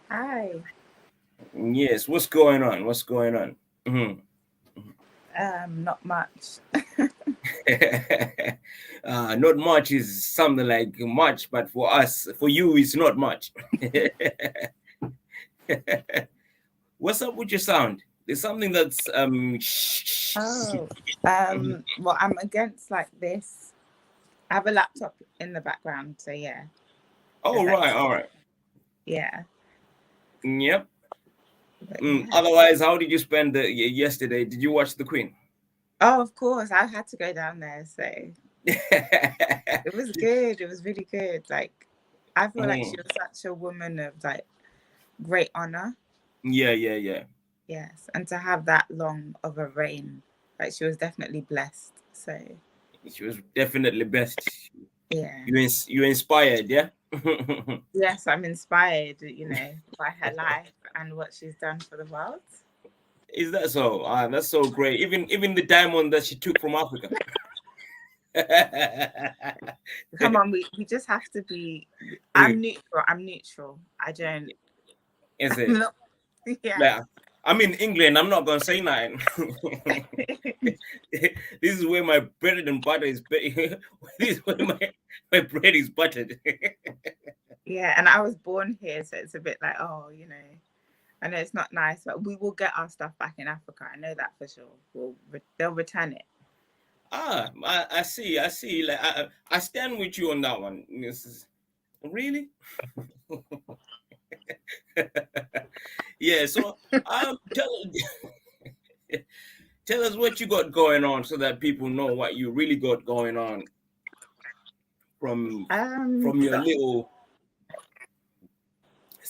Hi. Yes, what's going on? What's going on? Mhm. Not much. Not much is something like much, but for us, for you, it's not much. What's up with your sound? There's something that's Oh, well, I'm against like this. I have a laptop in the background, so yeah, Oh, there's like, right, all right. yeah, Yep. but yeah. Otherwise, how did you spend yesterday? Did you watch the Queen? Oh, of course, I had to go down there, so it was good. It was really good. Like, I feel like she Mm. was such a woman of like great honor. Yeah, yeah, yeah. Yes, and to have that long of a reign, like she was definitely blessed. So She was definitely best. yeah. You inspired, yeah. Yes, I'm inspired, by her life and what she's done for the world. Is that so? That's so great. Even the diamond that she took from Africa. Come on, we just have to be. I'm neutral. I'm neutral. I don't. Is I'm it? not. Yeah. Like, I'm in England. I'm not gonna say nothing. This is where my bread and butter is. This is where my bread is buttered. Yeah, and I was born here, so it's a bit like, I know it's not nice, but we will get our stuff back in Africa. I know that for sure. They'll return it. I see. I see. Like I stand with you on that one. Really. Yeah. So tell tell us what you got going on so that people know what you really got going on from from your So little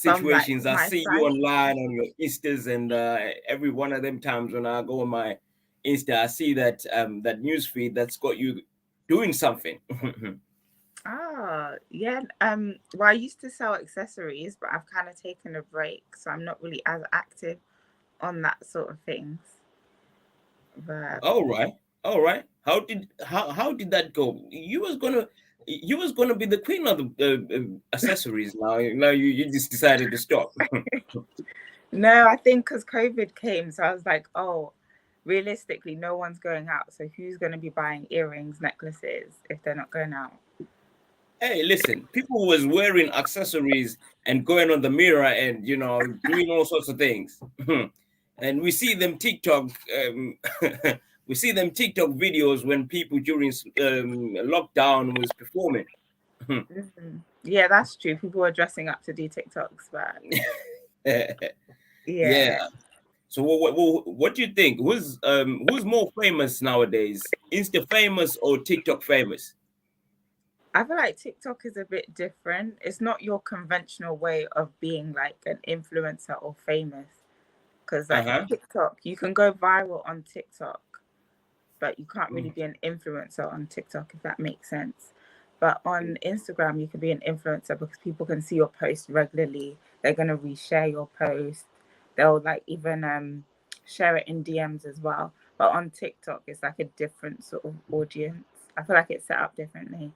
from like situations. I my see you side. online on your Instas, and every one of them times when I go on my Insta, I see that news feed that's got you doing something. Yeah. Well, I used to sell accessories, but I've kind of taken a break, so I'm not really as active on that sort of things. But All right, all right. How did that go? You was gonna be the queen of the accessories. Now you just decided to stop. no, I think because COVID came, so I was like, oh, realistically, no one's going out. So who's going to be buying earrings, necklaces if they're not going out? Hey, listen, people was wearing accessories and going on the mirror and doing all sorts of things. And we see them TikTok we see them TikTok videos when people during lockdown was performing. Yeah, that's true. People were dressing up to do TikToks, but Yeah. yeah, So what do you think? Who's more famous nowadays? Insta famous or TikTok famous? I feel like TikTok is a bit different. It's not your conventional way of being like an influencer or famous. Because like Uh-huh. TikTok, you can go viral on TikTok, but you can't really Mm. be an influencer on TikTok, if that makes sense. But on Instagram, you can be an influencer because people can see your post regularly. They're gonna reshare your post. They'll like even share it in DMs as well. But on TikTok, it's like a different sort of audience. I feel like it's set up differently.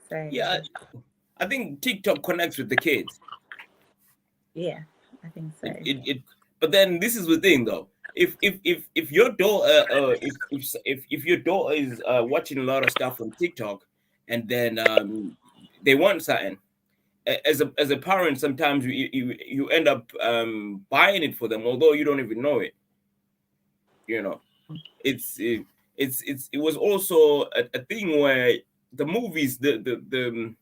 So Yeah, I think TikTok connects with the kids. yeah, I think so. It but then this is the thing though. If your daughter if your daughter is watching a lot of stuff on TikTok and then they want something, as a parent, sometimes you end up buying it for them, although you don't even know it. You know, it's it, it was also a thing where the movies the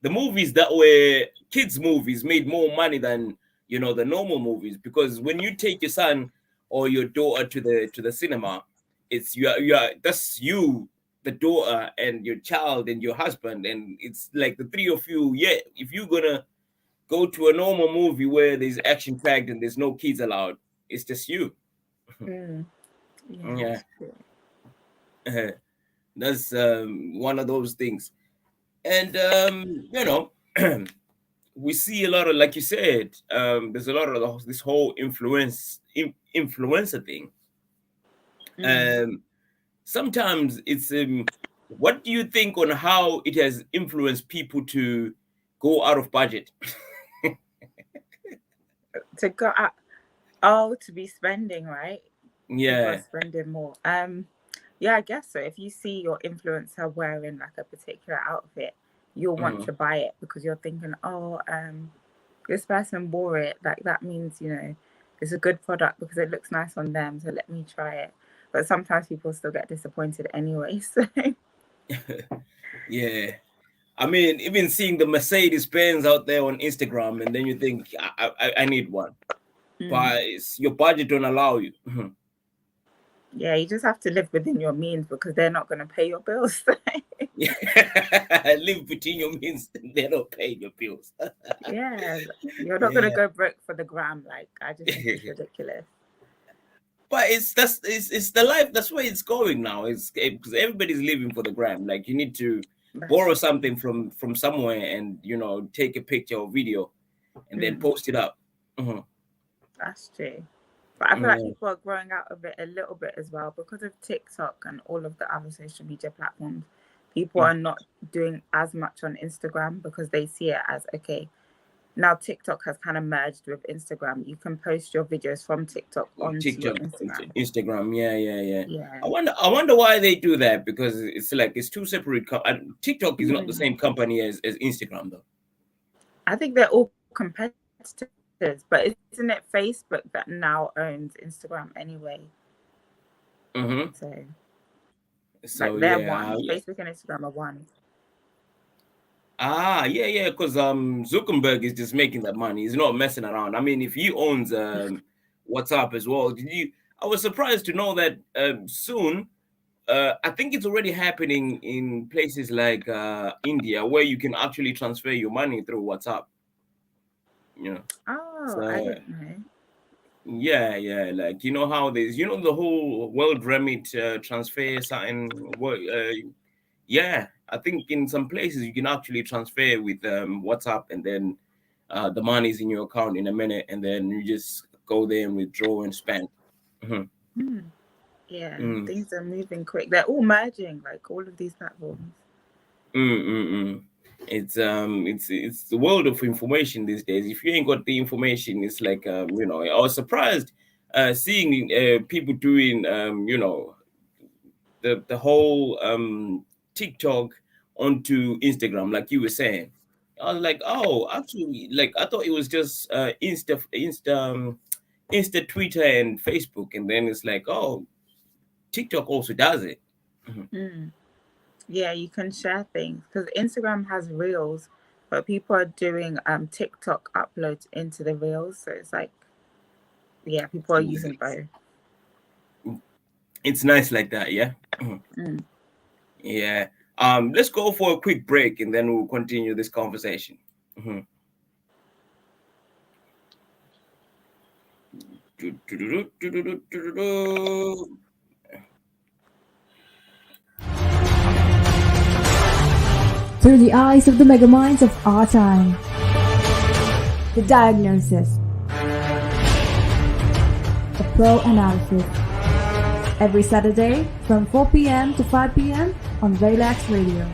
movies that were kids movies made more money than the normal movies, because when you take your son or your daughter to the cinema, it's you are that's you, the daughter and your child and your husband, and it's like the three of you. Yeah, if you're gonna go to a normal movie where there's action packed and there's no kids allowed, it's just you. Mm, yeah, Yeah. that's true. That's one of those things. And we see a lot of, like you said, there's a lot of this whole influencer thing. Mm. Um, Sometimes it's what do you think on how it has influenced people to go out of budget? To go out, oh, to be spending, right? People are Yeah. spending more. Yeah, I guess so. If you see your influencer wearing like a particular outfit, you'll want to buy it because you're thinking, oh, this person wore it. Like that means, it's a good product because it looks nice on them. So let me try it. But sometimes people still get disappointed anyway. So Yeah. I mean, even seeing the Mercedes Benz out there on Instagram, and then you think, I need one, but your budget don't allow you. yeah, you just have to live within your means because they're not going to pay your bills. Live between your means, they don't pay your bills. Yeah, you're not going to go broke for the gram. Like, I just think it's ridiculous. But it's the life. That's where it's going now. It's because everybody's living for the gram. Like you need to borrow something from somewhere and take a picture or video and then post it up. That's true. But I feel like people are growing out of it a little bit as well because of TikTok and all of the other social media platforms. People are not doing as much on Instagram because they see it as, okay, now TikTok has kind of merged with Instagram. You can post your videos from TikTok onto your Instagram. Yeah. I wonder why they do that, because it's like it's two separate. TikTok is not the same company as Instagram, though. I think they're all competitors, but isn't it Facebook that now owns Instagram anyway? So like they're one. Facebook and Instagram are one. Yeah, because Zuckerberg is just making that money. He's not messing around. I mean, if he owns WhatsApp as well, I was surprised to know that soon. I think it's already happening in places like India, where you can actually transfer your money through WhatsApp. Oh, I didn't know. Yeah, like how there's the whole world remit transfer something. Yeah, I think in some places you can actually transfer with WhatsApp, and then the money's in your account in a minute, and then you just go there and withdraw and spend. Yeah, things are moving quick. They're all merging, like all of these platforms. It's the world of information these days. If you ain't got the information, it's like I was surprised seeing people doing the whole TikTok onto Instagram, like you were saying. I was like, oh, actually, like I thought it was just Insta, Twitter, and Facebook, and then it's like, oh, TikTok also does it. Yeah, you can share things because Instagram has Reels, but people are doing TikTok uploads into the Reels, so it's like, yeah, people are using both. It's nice like that, yeah. Yeah. Let's go for a quick break and then we'll continue this conversation. Through the eyes of the megaminds of our time. The Diagnosis. A Pro Analysis. Every Saturday from 4 p.m. to 5 p.m. on Relax Radio.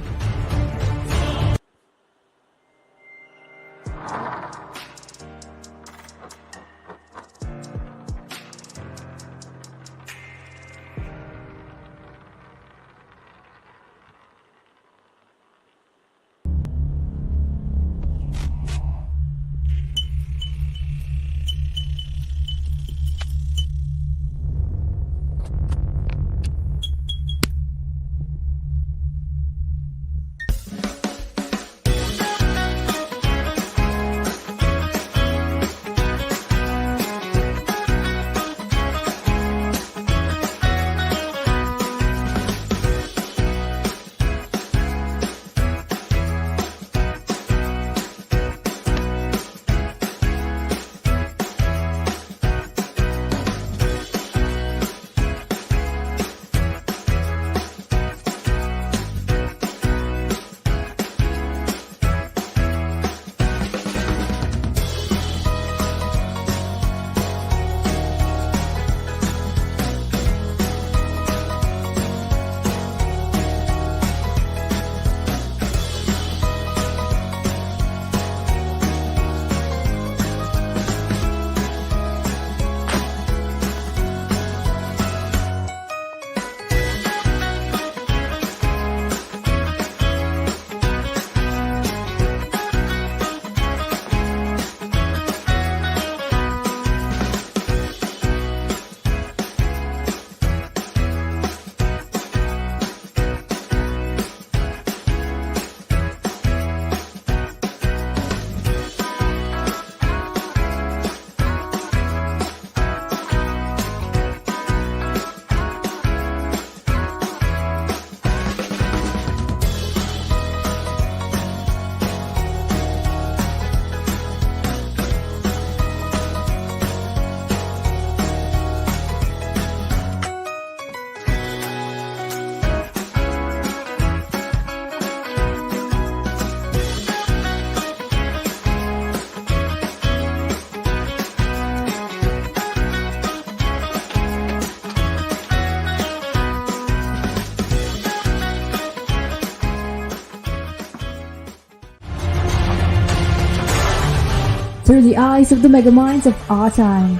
through the eyes of the megaminds of our time.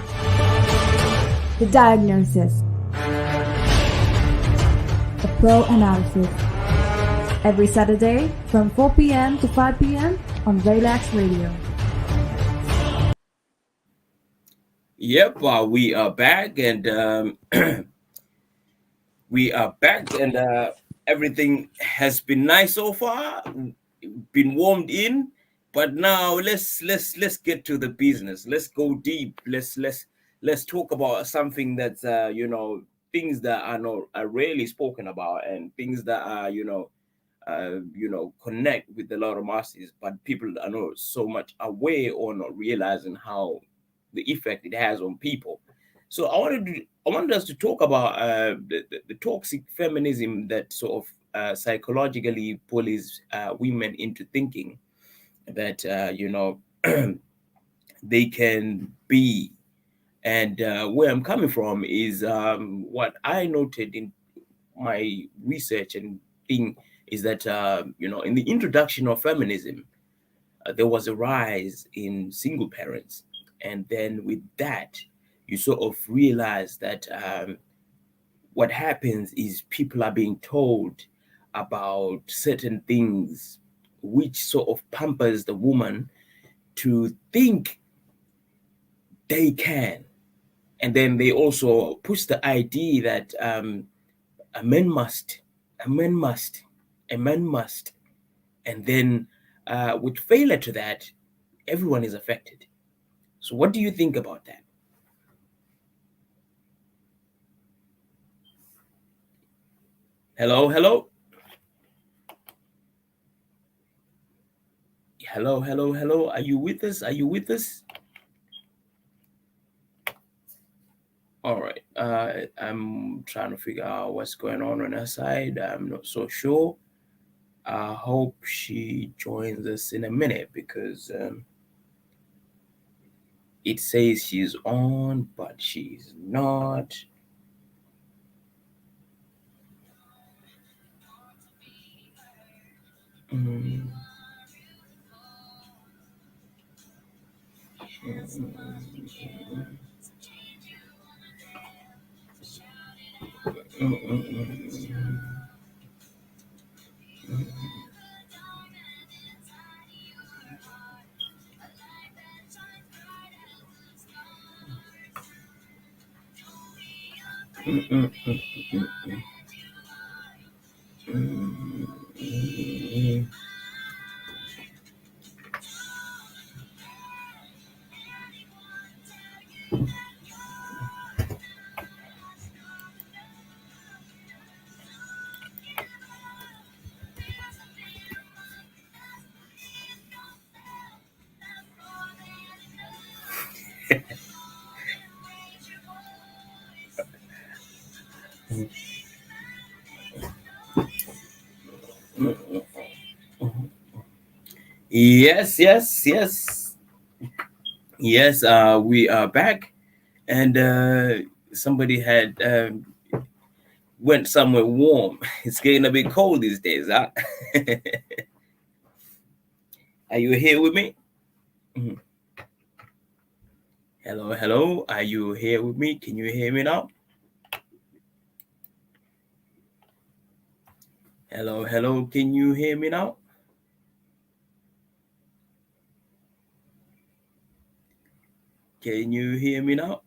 The Diagnosis. A Pro Analysis. Every Saturday from 4 p.m. to 5 p.m. on Relax Radio. Yep, we are back, and we are back, and everything has been nice so far. Been warmed in, but now let's get to the business. Let's go deep. Let's talk about something that's things that are rarely spoken about, and things that are connect with a lot of masses, but people are not so much aware or not realizing how the effect it has on people. So I wanted us to talk about the toxic feminism that sort of psychologically bullies women into thinking that they can be. And where I'm coming from is what I noted in my research and thing is that in the introduction of feminism, there was a rise in single parents, and then with that, you sort of realize that what happens is people are being told about certain things, which sort of pampers the woman to think they can. And then they also push the idea that a man must, a man must, a man must. And then with failure to that, everyone is affected. So what do you think about that? Hello, hello. Hello, hello, hello. Are you with us? Are you with us? All right. I'm trying to figure out what's going on her side. I'm not so sure. I hope she joins us in a minute because it says she's on, but she's not. Mm. Yes, yes, yes. Yes, we are back, and somebody had went somewhere warm. It's getting a bit cold these days, huh? Are you here with me? Mhm. Hello, hello. Are you here with me? Can you hear me now? Hello, hello. Can you hear me now? Can you hear me now?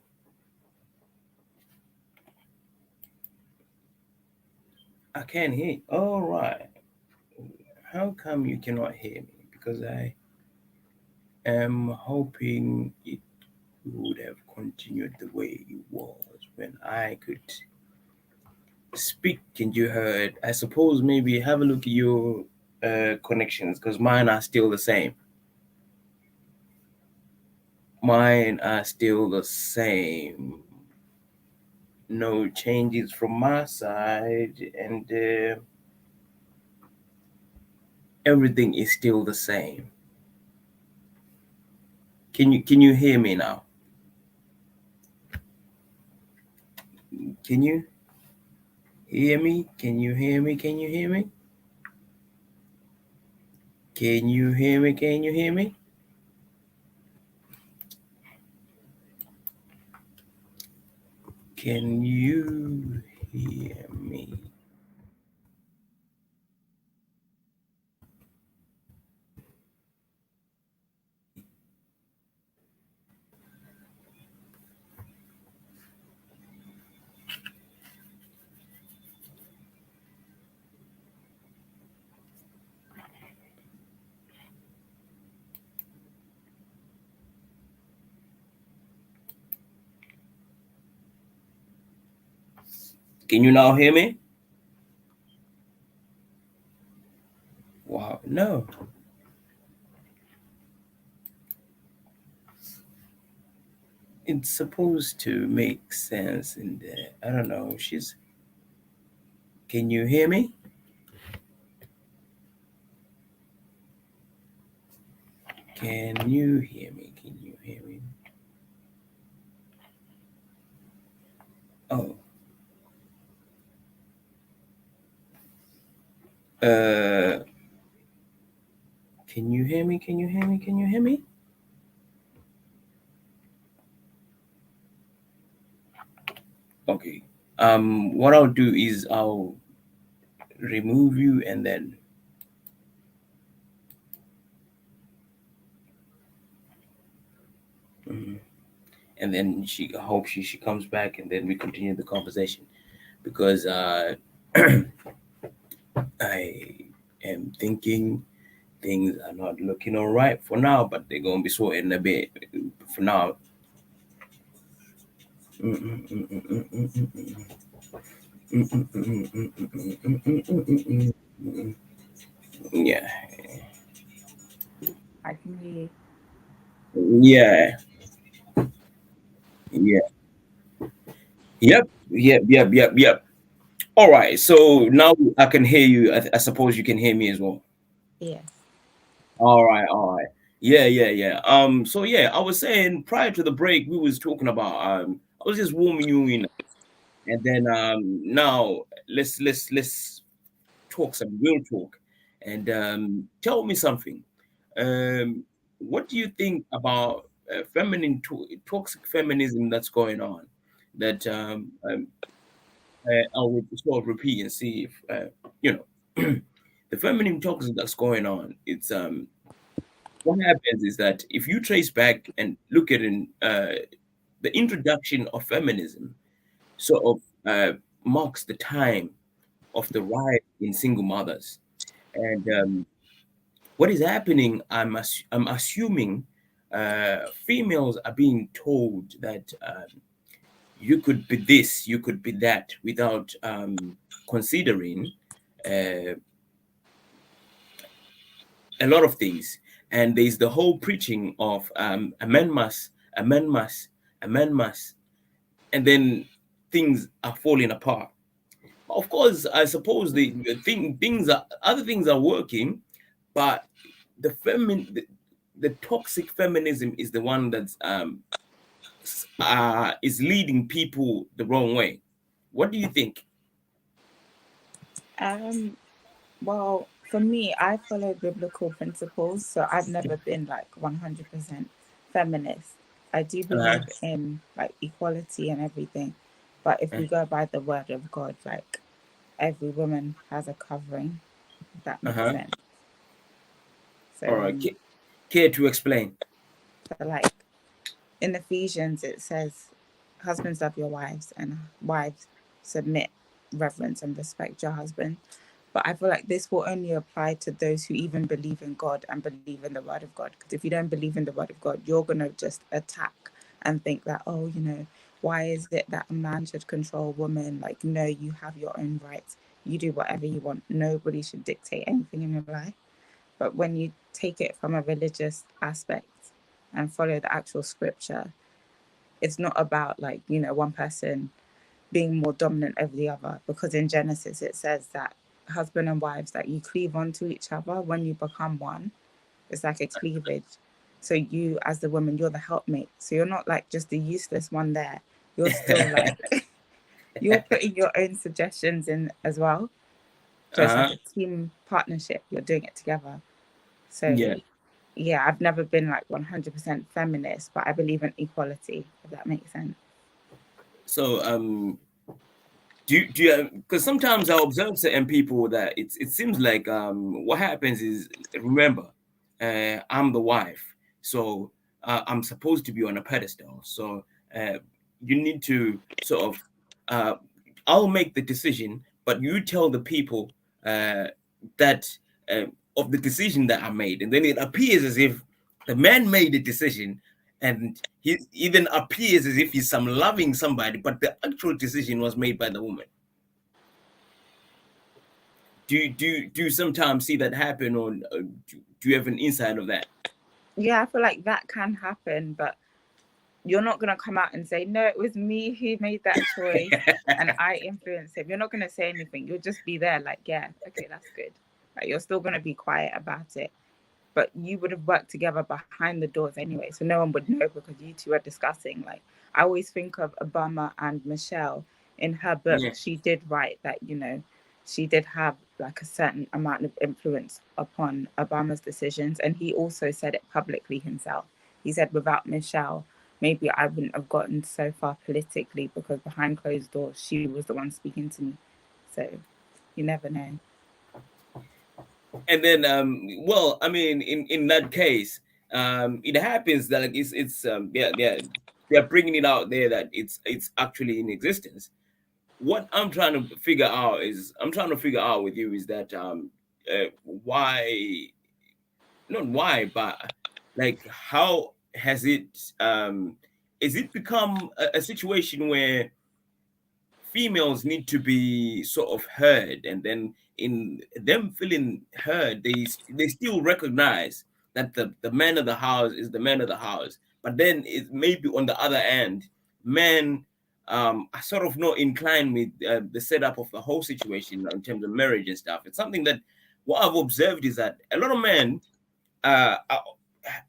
I can't hear. All right. How come you cannot hear me? Because I am hoping it would have continued the way it was when I could speak and you heard. I suppose maybe have a look at your connections because mine are still the same. Mine are still the same. No changes from my side, and everything is still the same. Can you hear me now? Can you hear me? Can you hear me? Can you hear me? Can you hear me? Can you hear me? Can you hear me? Can you now hear me? Wow, no. It's supposed to make sense in there. I don't know. Can you hear me? Can you hear me? Can you hear me? Oh. Can you hear me? Can you hear me? Can you hear me? Okay. What I'll do is I'll remove you and then and then I hope she comes back and then we continue the conversation because I am thinking things are not looking all right for now, but they're gonna be sorting a bit for now. Yeah, I can hear you. yeah, yeah. Yep. All right, so now I can hear you. I suppose you can hear me as well. Yes. All right. Yeah. So yeah, I was saying prior to the break, we was talking about I was just warming you in, and then now let's talk some real talk, and tell me something. What do you think about toxic feminism that's going on? That I will sort of repeat and see if you know the feminine toxic that's going on. It's what happens is that if you trace back and look at the introduction of feminism, sort of marks the time of the rise in single mothers, and what is happening? I'm assuming females are being told that you could be this, you could be that, without considering uh, a lot of things. And there's the whole preaching of a man must, a man must, a man must, and then things are falling apart. Of course, I suppose things are other things are working, but the toxic feminism is the one that's is leading people the wrong way. What do you think? Well, for me, I follow biblical principles, so I've never been like 100% feminist. I do Uh-huh. believe in like equality and everything, but if we go by the word of God, like every woman has a covering, if that makes Uh-huh. sense. So, All right. Care to explain? so like in Ephesians, it says, husbands love your wives and wives submit, reverence, and respect your husband. But I feel like this will only apply to those who even believe in God and believe in the word of God. Because if you don't believe in the word of God, you're going to just attack and think that, oh, why is it that a man should control a woman? Like, no, you have your own rights. You do whatever you want. Nobody should dictate anything in your life. But when you take it from a religious aspect and follow the actual scripture, it's not about like, one person being more dominant over the other, because in Genesis it says that husband and wives, that you cleave onto each other when you become one. It's like a cleavage. So you as the woman, you're the helpmate, so you're not like just the useless one there. You're still like you're putting your own suggestions in as well. So it's like Uh-huh. a team partnership, you're doing it together. Yeah. So yeah, I've never been like 100% feminist, but I believe in equality, if that makes sense. So do you, because sometimes I observe certain people that it seems like what happens is, remember, I'm the wife, so I'm supposed to be on a pedestal, so you need to sort of I'll make the decision, but you tell the people that of the decision that I made, and then it appears as if the man made the decision, and he then appears as if he's some loving somebody, but the actual decision was made by the woman. Do you sometimes see that happen, or do you have an insight of that? Yeah, I feel like that can happen, but you're not going to come out and say, no, it was me who made that choice and I influenced him. You're not going to say anything. You'll just be there like, yeah, okay, that's good. Like, you're still going to be quiet about it. But you would have worked together behind the doors anyway, so no one would know because you two are discussing. Like, I always think of Obama and Michelle. In her book, Yeah. she did write that, you know, she did have like a certain amount of influence upon Obama's decisions. And he also said it publicly himself. He said, without Michelle, maybe I wouldn't have gotten so far politically, because behind closed doors, she was the one speaking to me. So you never know. And then, well, I mean, in that case, it happens that like it's they're bringing it out there that it's actually in existence. What I'm trying to figure out with you is that why, not why, but like how has it is it become a situation where females need to be sort of heard, and then in them feeling heard, they still recognize that the man of the house is the man of the house, but then it maybe on the other end, men are sort of not inclined with the setup of the whole situation in terms of marriage and stuff. It's something that what I've observed is that a lot of men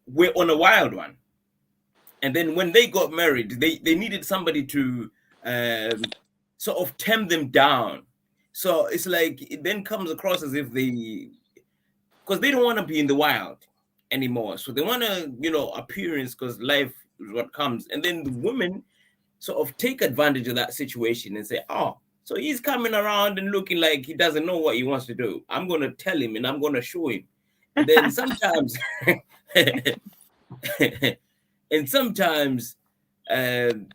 were on a wild one, and then when they got married, they needed somebody to sort of tame them down. So it's like it then comes across as if because they don't want to be in the wild anymore. So they want to, appearance, because life is what comes. And then the women sort of take advantage of that situation and say, oh, so he's coming around and looking like he doesn't know what he wants to do. I'm going to tell him and I'm going to show him. And then sometimes, and sometimes, it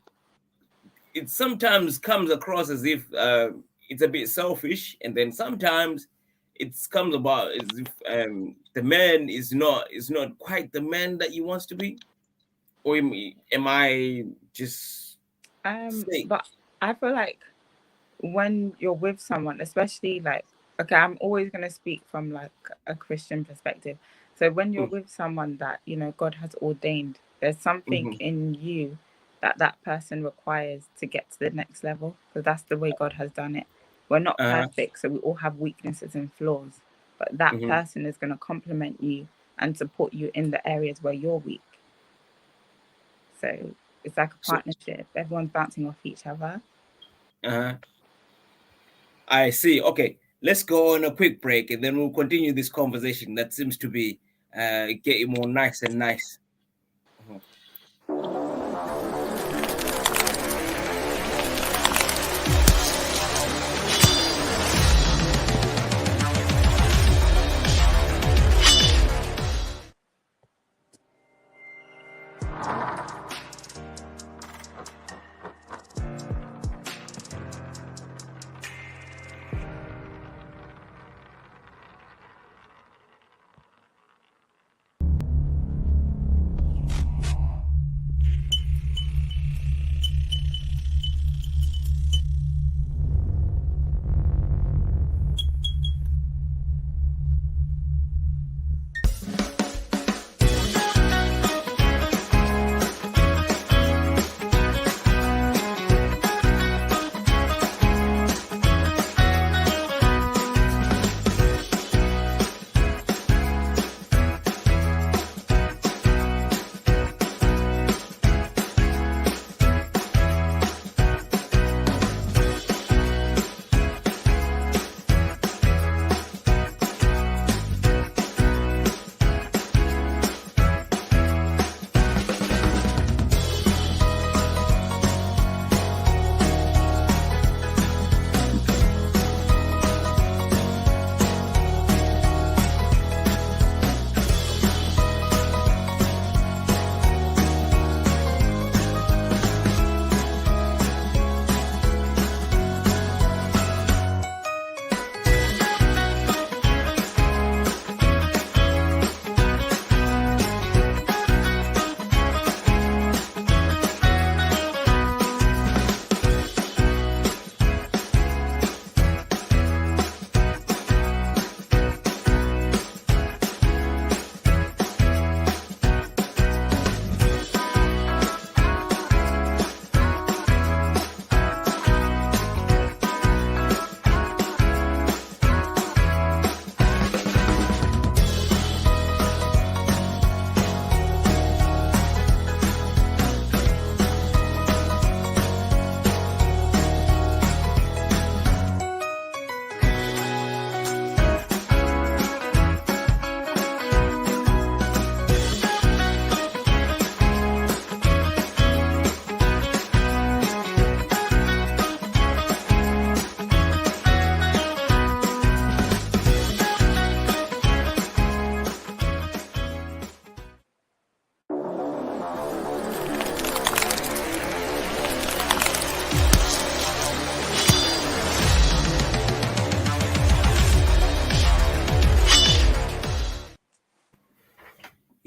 sometimes comes across as if it's a bit selfish, and then sometimes it comes about as if the man is not quite the man that he wants to be. Or am I just but I feel like when you're with someone, especially like, okay, I'm always going to speak from like a Christian perspective. So when you're with someone that, God has ordained, there's something in you that person requires to get to the next level, because that's the way God has done it. We're not perfect, so we all have weaknesses and flaws, but that person is going to complement you and support you in the areas where you're weak. So it's like a partnership. Everyone's bouncing off each other. I see. Okay, let's go on a quick break, and then we'll continue this conversation that seems to be getting more nice and nice.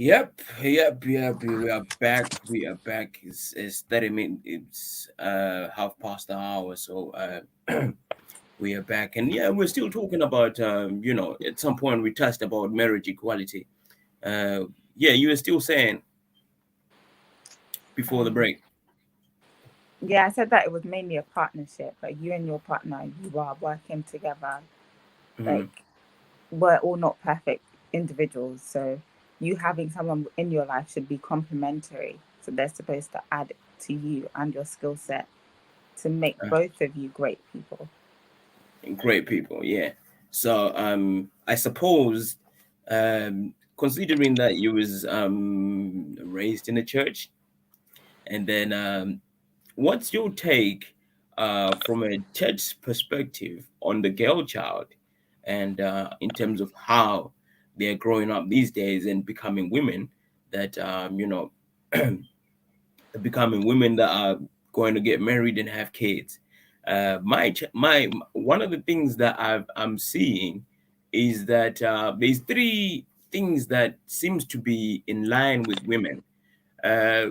Yep, yep. We are back. We are back. It's 30 minutes. It's 1/2 past the hour. So we are back, and yeah, we're still talking about at some point we touched about marriage equality. Uh, yeah, you were still saying before the Um, break. yeah, I said that it was mainly a partnership. Like you and your partner, you are working together. Hmm. Like we're all not perfect individuals, so you having someone in your life should be complementary. So they're supposed to add to you and your skill set to make Uh, both of you great people. great people, yeah. So I suppose considering that you was raised in a church, and then what's your take from a church perspective on the girl child, and in terms of how they're growing up these days and becoming women that becoming women that are going to get married and have kids. My one of the things that I'm seeing is that there's three things that seems to be in line with women.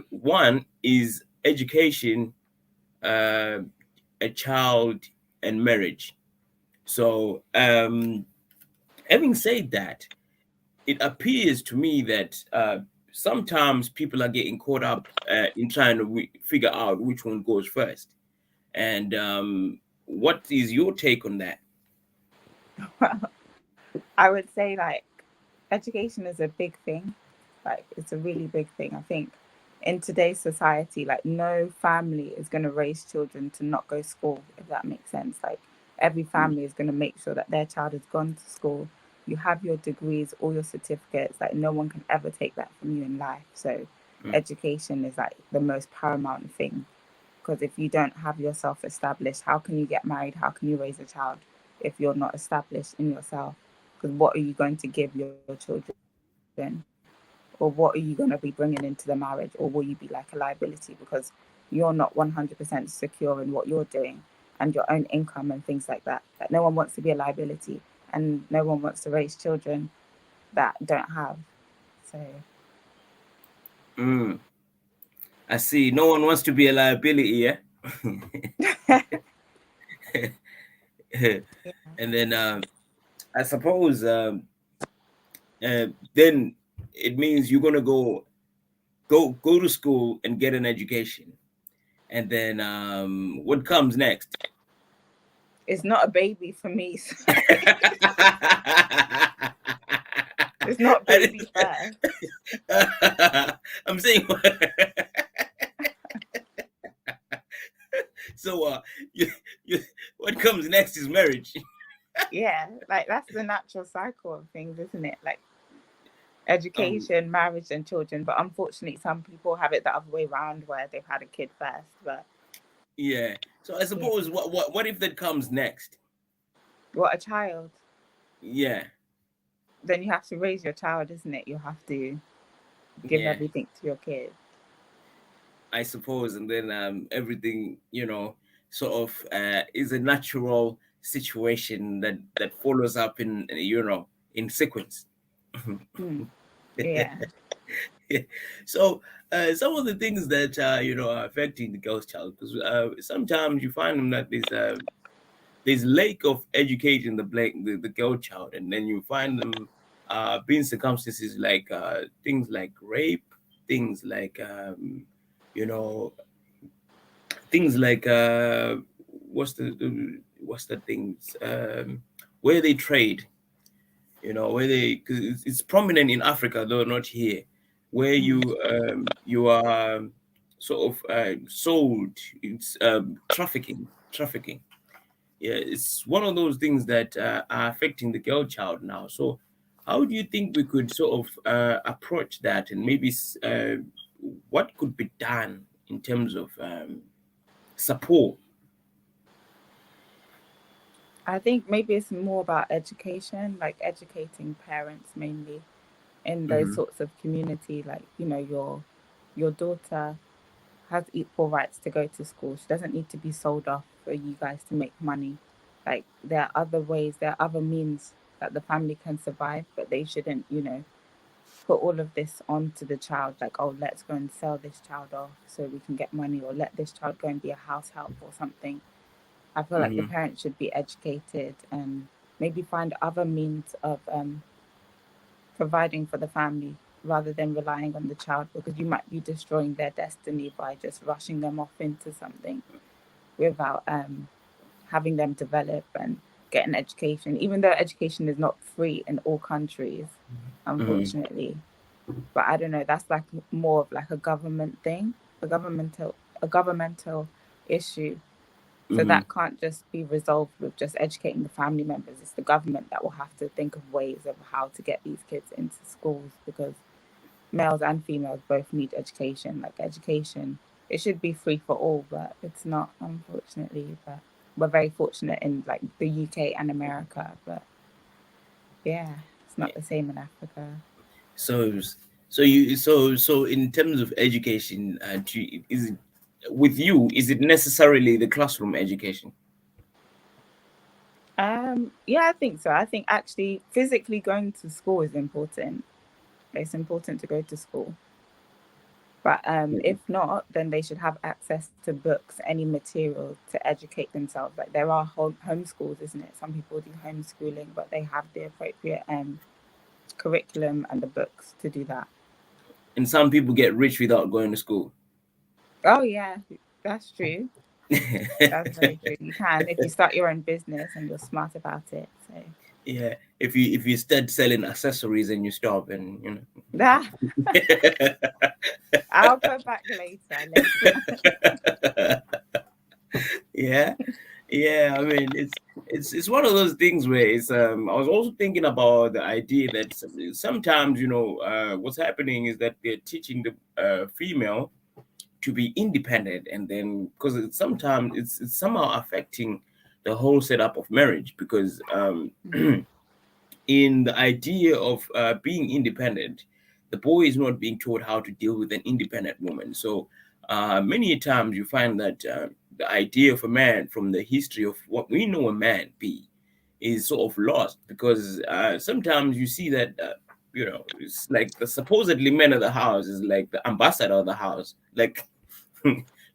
One is education, uh, a child, and marriage. So, having said that, it appears to me that sometimes people are getting caught up in trying to figure out which one goes first. And what is your take on that? I would say like education is a big thing. Like it's a really big thing. I think in today's society, like no family is going to raise children to not go to school, if that makes sense. Like every family is going to make sure that their child has gone to school. You have your degrees, all your certificates. Like no one can ever take that from you in life. So Mm. education is like the most paramount thing. Because if you don't have yourself established, how can you get married? How can you raise a child if you're not established in yourself? Because what are you going to give your children? Or what are you going to be bringing into the marriage? Or will you be like a liability because you're not 100% secure in what you're doing and your own income and things like that? Like, no one wants to be a liability and no one wants to raise children that don't have. So, Mm. I see. No one wants to be a liability, yeah. And then I suppose then it means you're gonna go to school and get an education, and then what comes next? it's not a baby for me. So it's not baby first. I'm saying, so you, you, what comes next is marriage. Yeah, like that's the natural cycle of things, isn't it? Like Um, education, marriage, and children. But unfortunately, some people have it the other way around where they've had a kid first. But yeah. So I yeah, suppose what if that comes next? what a child. Yeah, Then you have to raise your child, isn't it? You have to give yeah. everything to your kid. I suppose, and then everything sort of is a natural situation that follows up in in sequence. Hmm. Yeah. So some of the things that are affecting the girl's child, because sometimes you find them that there's lack of educating the girl child, and then you find them being circumstances like things like rape, things like you know things like what's the things where they trade, where they, because it's prominent in Africa though not here, where Hmm. you are sort of sold. It's trafficking. Yeah, it's one of those things that are affecting the girl child now. So how do you think we could sort of approach that, and maybe what could be done in terms of support? I think maybe it's more about education, like educating parents mainly in those Hmm. sorts of community. Like your daughter has equal rights to go to school. She doesn't need to be sold off for you guys to make money. Like there are other ways, there are other means that the family can survive, but they shouldn't, put all of this onto the child, like, oh, let's go and sell this child off so we can get money, or let this child go and be a house help or something. I feel like the parents should be educated and maybe find other means of providing for the family rather than relying on the child, because you might be destroying their destiny by just rushing them off into something without having them develop and get an education, even though education is not free in all countries, unfortunately. But I don't know, that's like more of like a government thing, a governmental issue. So that can't just be resolved with just educating the family members. It's the government that will have to think of ways of how to get these kids into schools, because males and females both need education. Like, education, it should be free for all, but it's not, unfortunately. But we're very fortunate in like the UK and America, but yeah, it's not the same in Africa. So in terms of education, is it, with you, is it necessarily the classroom education? Yeah, I think so. I think actually physically going to school is important. It's important to go to school. But if not, then they should have access to books, any material to educate themselves. Like, there are homeschools, isn't it? Some people do homeschooling, but they have the appropriate curriculum and the books to do that. And some people get rich without going to school. Oh yeah, that's true. That's very true. You can, if you start your own business and you're smart about it. So Yeah, if you start selling accessories and you stop, and you know. I'll go back later. Yeah. I mean, it's one of those things where it's I was also thinking about the idea that sometimes, you know, what's happening is that they're teaching the female to be independent, and then because sometimes it's somehow affecting the whole setup of marriage, because in the idea of being independent, the boy is not being taught how to deal with an independent woman. So many times you find that the idea of a man from the history of what we know a man be is sort of lost, because sometimes you see that you know, it's like the supposedly man of the house is like the ambassador of the house, like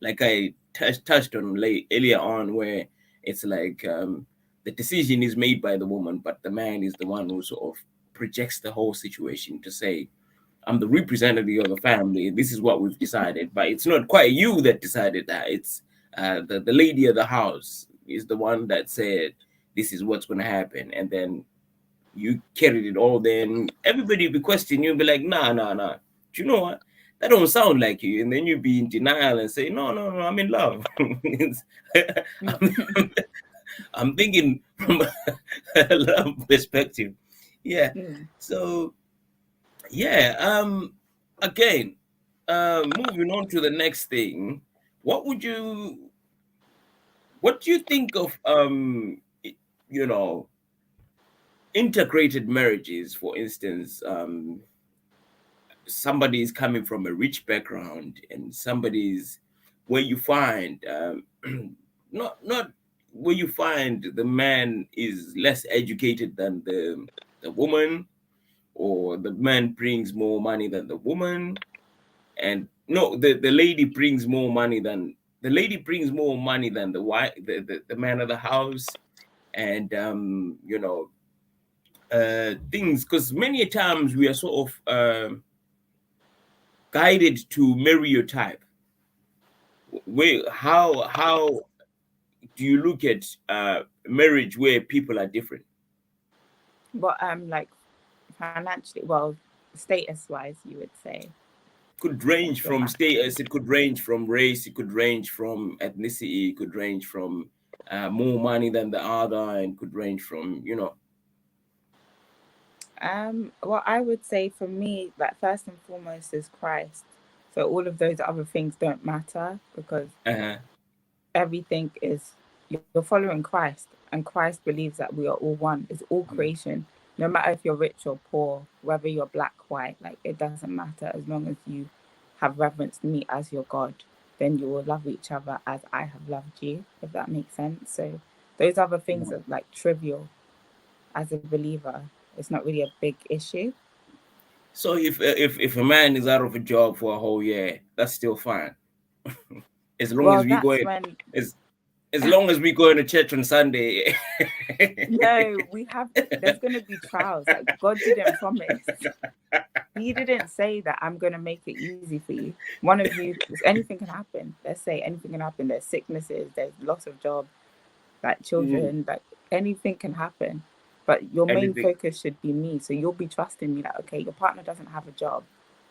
like I touched on earlier on, where it's like the decision is made by the woman, but the man is the one who sort of projects the whole situation to say, I'm the representative of the family. This is what we've decided. But it's not quite you that decided that. It's the lady of the house is the one that said, this is what's going to happen. And then you carried it all. Then everybody will be questioning you and be like, nah. Do you know what? That don't sound like you. And then you'll be in denial and say, no, I'm in love. I'm thinking from a love perspective. Yeah. So, yeah. Again, moving on to the next thing. What do you think of you know, integrated marriages? For instance, somebody is coming from a rich background, and somebody's where you find not where you find the man is less educated than the woman, or the man brings more money than the woman, and no, the lady brings more money than the wife, the man of the house, and you know, things, because many times we are sort of guided to marry your type. How do you look at marriage where people are different? But like financially, well, status wise, you would say. Could range from status, it could range from race, it could range from ethnicity, it could range from more money than the other, and could range from, you know. Well, I would say for me, like, first and foremost is Christ. So all of those other things don't matter, because everything is, you're following Christ, and Christ believes that we are all one. It's all creation. No matter if you're rich or poor, whether you're black, white, like, it doesn't matter. As long as you have reverenced me as your God, then you will love each other as I have loved you, if that makes sense. So those other things are like trivial as a believer. It's not really a big issue. So if a man is out of a job for a whole year, that's still fine. As long Well, as we go that's in, when as long as we go to church on Sunday. no, there's going to be trials. Like God didn't promise. He didn't say that I'm going to make it easy for you. One of you, anything can happen. Let's say anything can happen. There's sicknesses, there's loss of job, like children, like anything can happen. But your main Anything. focus should be me. So you'll be trusting me that, okay, your partner doesn't have a job.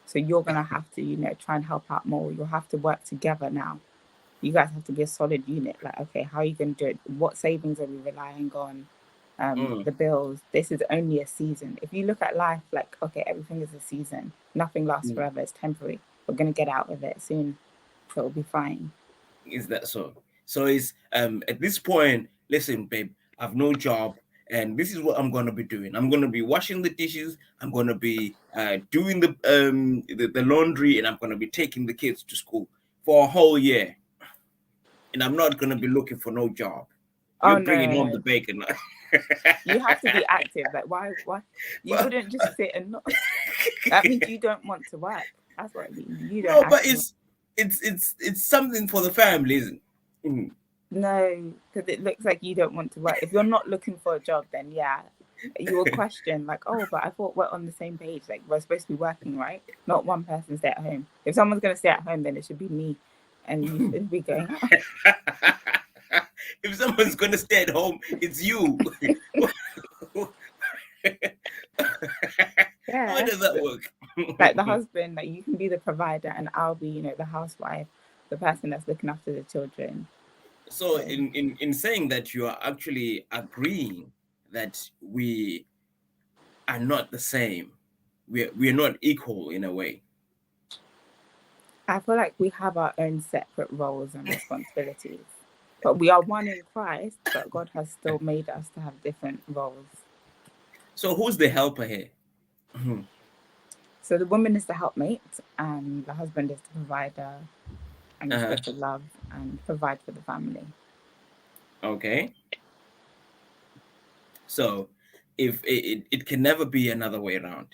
So you're going to have to, try and help out more. You'll have to work together now. You guys have to be a solid unit. Like, okay, how are you going to do it? What savings are we relying on? The bills. This is only a season. If you look at life, like, okay, everything is a season. Nothing lasts forever. It's temporary. We're going to get out of it soon. So it'll be fine. Is that so? So it's at this point, listen, babe, I've no job. And this is what I'm gonna be doing. I'm gonna be washing the dishes. I'm gonna be doing the laundry, and I'm gonna be taking the kids to school for a whole year. And I'm not gonna be looking for no job. You're bringing home the bacon. You have to be active. Like why? You wouldn't just sit and not. That means you don't want to work. That's what it means. You don't. No, but it's something for the family, isn't it? Mm-hmm. No, because it looks like you don't want to work. If you're not looking for a job, then yeah, you will question like, oh, but I thought we're on the same page. Like we're supposed to be working, right? Not one person stay at home. If someone's gonna stay at home, then it should be me, and you should be going out. If someone's gonna stay at home, it's you. Yeah. How does that work? Like the husband, like you can be the provider, and I'll be, the housewife, the person that's looking after the children. So in saying that, you are actually agreeing that we are not the same. We're not equal in a way. I feel like we have our own separate roles and responsibilities. But we are one in Christ, but God has still made us to have different roles. So who's the helper here? So the woman is the helpmate, and the husband is the provider, and he's supposed to love and provide for the family. Okay. So if it can never be another way around.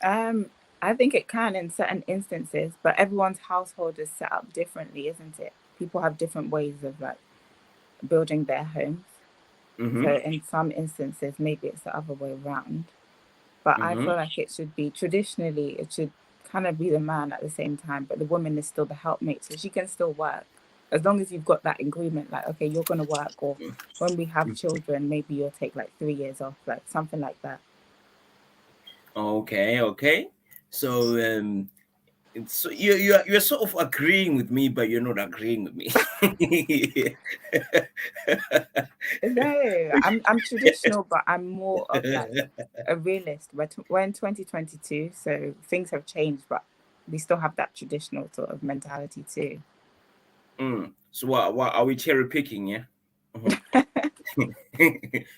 I think it can in certain instances, but everyone's household is set up differently, isn't it? People have different ways of like building their homes. Mm-hmm. So in some instances, maybe it's the other way around. But I feel like it should be traditionally, it should kind of be the man at the same time, but the woman is still the helpmate, so she can still work as long as you've got that agreement. Like, okay, you're gonna work, or when we have children, maybe you'll take like 3 years off, like something like that. Okay. So so you're sort of agreeing with me, but you're not agreeing with me. No, I'm traditional, but I'm more of like a realist. We're in 2022, so things have changed, but we still have that traditional sort of mentality too. So what are we cherry picking? Yeah.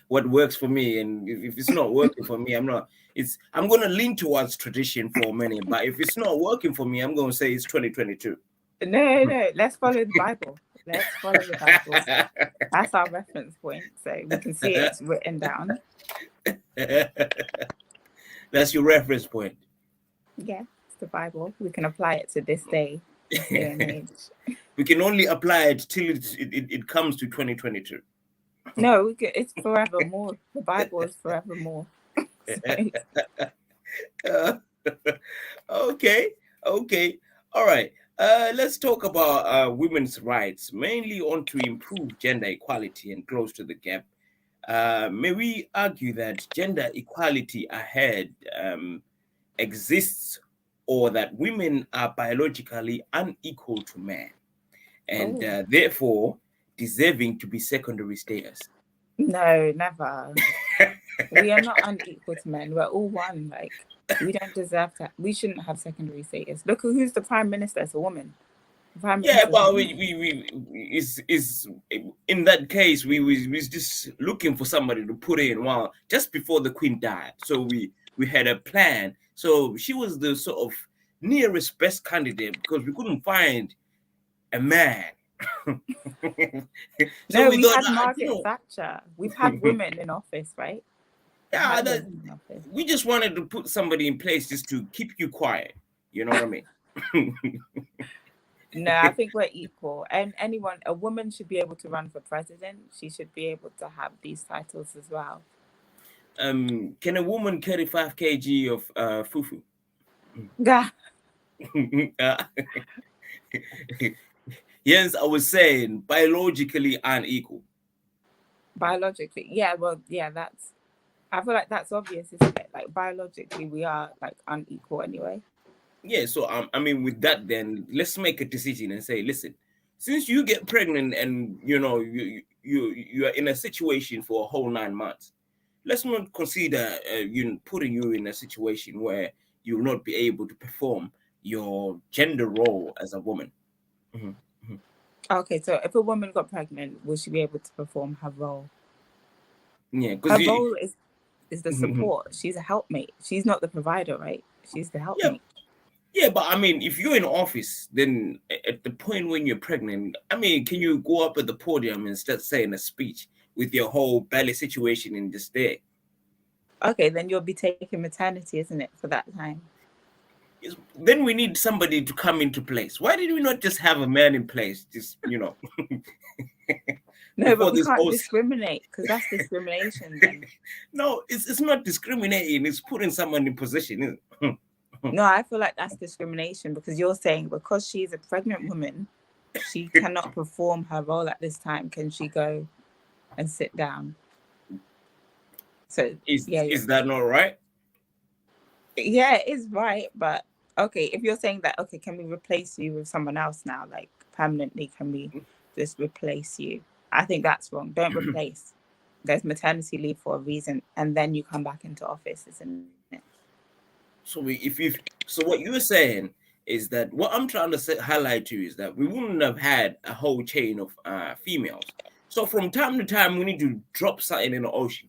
What works for me, and if it's not working for me, I'm going to lean towards tradition for many, but if it's not working for me, I'm going to say it's 2022. No, let's follow the Bible. Let's follow the Bible. That's our reference point, so we can see it's written down. That's your reference point. Yeah, it's the Bible. We can apply it to this day and age. We can only apply it till it comes to 2022. No, it's forevermore. The Bible is forevermore. Okay. All right. Let's talk about women's rights, mainly on to improve gender equality and close to the gap. May we argue that gender equality ahead exists, or that women are biologically unequal to men, and therefore deserving to be secondary status? No, never. We are not unequal to men. We're all one. Like, we don't deserve that. We shouldn't have secondary status. Look who's the prime minister. It's a woman. Yeah, but we is in that case we was just looking for somebody to put in just before the queen died. So we had a plan. So she was the sort of nearest best candidate because we couldn't find a man. So we had Margaret Thatcher. We've had women in office, right? Yeah, had them in the office. we just wanted to put somebody in place just to keep you quiet. You know what I mean? No, I think we're equal. And a woman should be able to run for president. She should be able to have these titles as well. Can a woman carry 5 kg of fufu? Yeah. Yes, I was saying biologically unequal. Biologically, yeah. Well, yeah. I feel like that's obvious, isn't it? Like biologically, we are like unequal anyway. Yeah, so I mean, with that, then let's make a decision and say, listen, since you get pregnant and you are in a situation for a whole 9 months, let's not consider putting you in a situation where you will not be able to perform your gender role as a woman. Mm-hmm. Okay, so if a woman got pregnant, will she be able to perform her role? Yeah, her role is the support. She's a helpmate. She's not the provider, right? She's the helpmate. Yeah, but I mean, if you're in office, then at the point when you're pregnant, I mean, can you go up at the podium and start saying a speech with your whole belly situation in this day? Okay, then you'll be taking maternity, isn't it, for that time? Then we need somebody to come into place. Why did we not just have a man in place? Just No, but we can't discriminate because that's discrimination. Then. No, it's not discriminating. It's putting someone in position, isn't it? No, I feel like that's discrimination because you're saying because she's a pregnant woman, she cannot perform her role at this time. Can she go and sit down? So is that not right? Yeah, it is right. But okay, if you're saying that, okay, can we replace you with someone else now? Like permanently, can we just replace you? I think that's wrong. Don't replace. There's maternity leave for a reason, and then you come back into office, isn't it? So so what you're saying is that what I'm trying to highlight to you is that we wouldn't have had a whole chain of females. So from time to time, we need to drop something in the ocean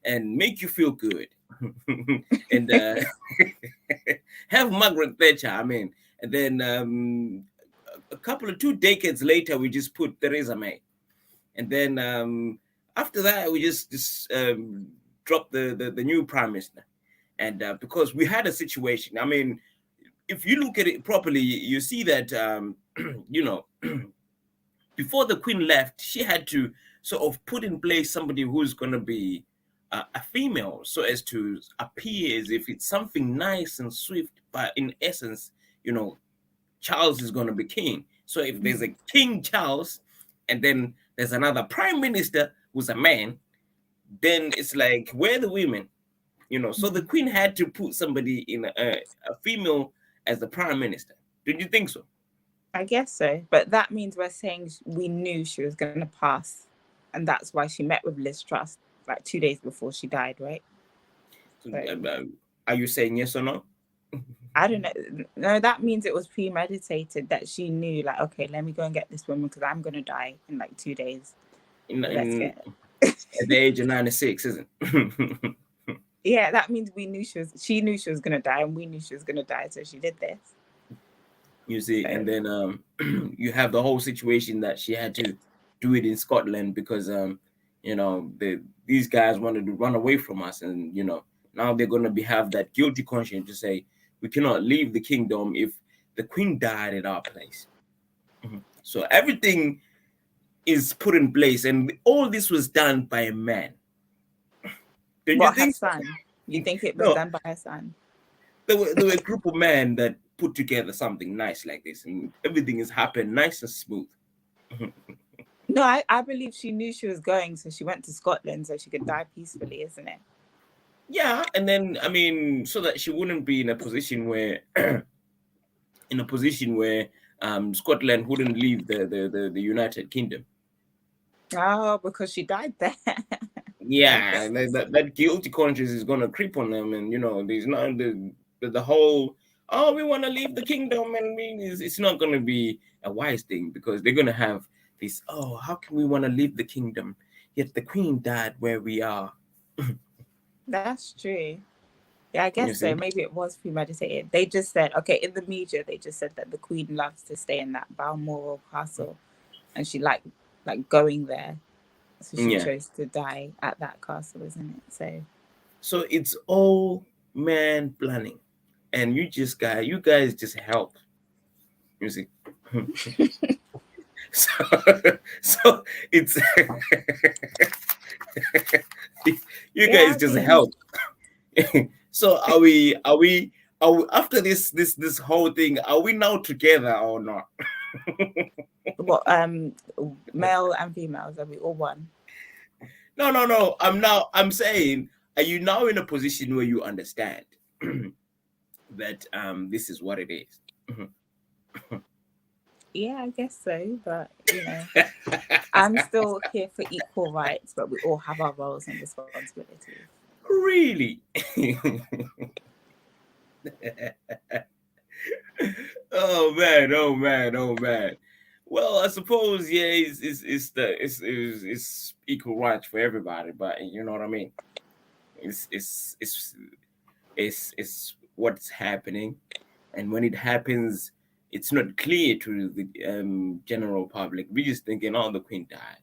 and make you feel good, and have Margaret Thatcher. I mean, and then a couple of 2 decades later, we just put Theresa May, and then after that, we just drop the new prime minister. And because we had a situation, I mean, if you look at it properly, you see that, before the Queen left, she had to sort of put in place somebody who's going to be a female so as to appear as if it's something nice and swift. But in essence, Charles is going to be king. So if there's a King Charles and then there's another prime minister who's a man, then it's like, where are the women? So the Queen had to put somebody in a female as the prime minister. Don't you think so? I guess so. But that means we're saying we knew she was going to pass. And that's why she met with Liz Truss like 2 days before she died, right? So, are you saying yes or no? I don't know. No, that means it was premeditated, that she knew, like, okay, let me go and get this woman because I'm going to die in like 2 days. At the age of 96, isn't it? Yeah, that means she knew she was going to die and we knew she was going to die. So she did this. You see, and then you have the whole situation that she had to do it in Scotland because, these guys wanted to run away from us. And, now they're going to have that guilty conscience to say, we cannot leave the kingdom if the Queen died at our place. So everything is put in place. And all this was done by a man. You think her son? You think it was done by her son? There were a group of men that put together something nice like this, and everything has happened nice and smooth. No, I believe she knew she was going, so she went to Scotland so she could die peacefully, isn't it? Yeah, and then I mean, so that she wouldn't be in a position where, Scotland wouldn't leave the United Kingdom. Oh, because she died there. Yeah, that guilty conscience is gonna creep on them, and there's not the whole, oh, we want to leave the kingdom, and it's not gonna be a wise thing because they're gonna have this, oh, how can we want to leave the kingdom yet the Queen died where we are? That's true. Yeah, I guess so. Maybe it was premeditated. They just said, okay, in the media, they just said that the Queen loves to stay in that Balmoral castle, and she like going there. So she chose to die at that castle, isn't it? So So it's all man planning, and you guys just help. You see, so so it's you Yeah, guys I just mean, help. So are we after this whole thing? Are we now together or not? what male and females, are we all one? No, no, no. I'm saying, are you now in a position where you understand that this is what it is? Yeah, I guess so. But I'm still here for equal rights, but we all have our roles and responsibilities. Really? Oh man, oh man, oh man. Well, I suppose yeah, it's equal rights for everybody, but you know what I mean. It's it's it's it's what's happening, and when it happens, it's not clear to the general public. We just thinking, oh, the queen died.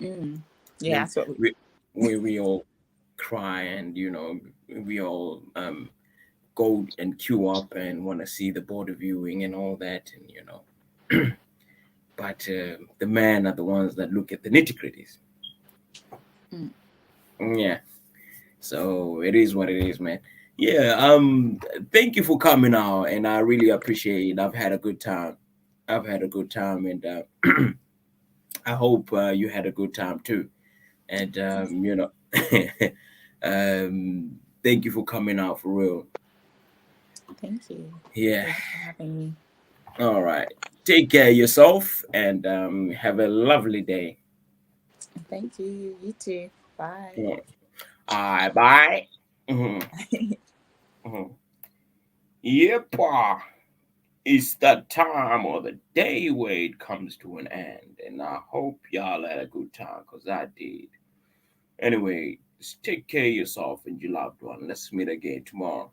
Mm. Yeah, Then that's what we. we all cry, and we all go and queue up and want to see the border viewing and all that, and but the men are the ones that look at the nitty gritties. Mm. Yeah, so it is what it is, man. Yeah, thank you for coming out, and I really appreciate it. I've had a good time. I've had a good time, and I hope you had a good time too. And thank you for coming out for real. Thank you. Yeah. Thank you for having me. All right. Take care of yourself, and have a lovely day. Thank you. You too. Bye. Yeah. All right. Bye. Mhm, mhm. Yep. It's that time of the day where it comes to an end, and I hope y'all had a good time because I did. Anyway, just take care of yourself and your loved one. Let's meet again tomorrow.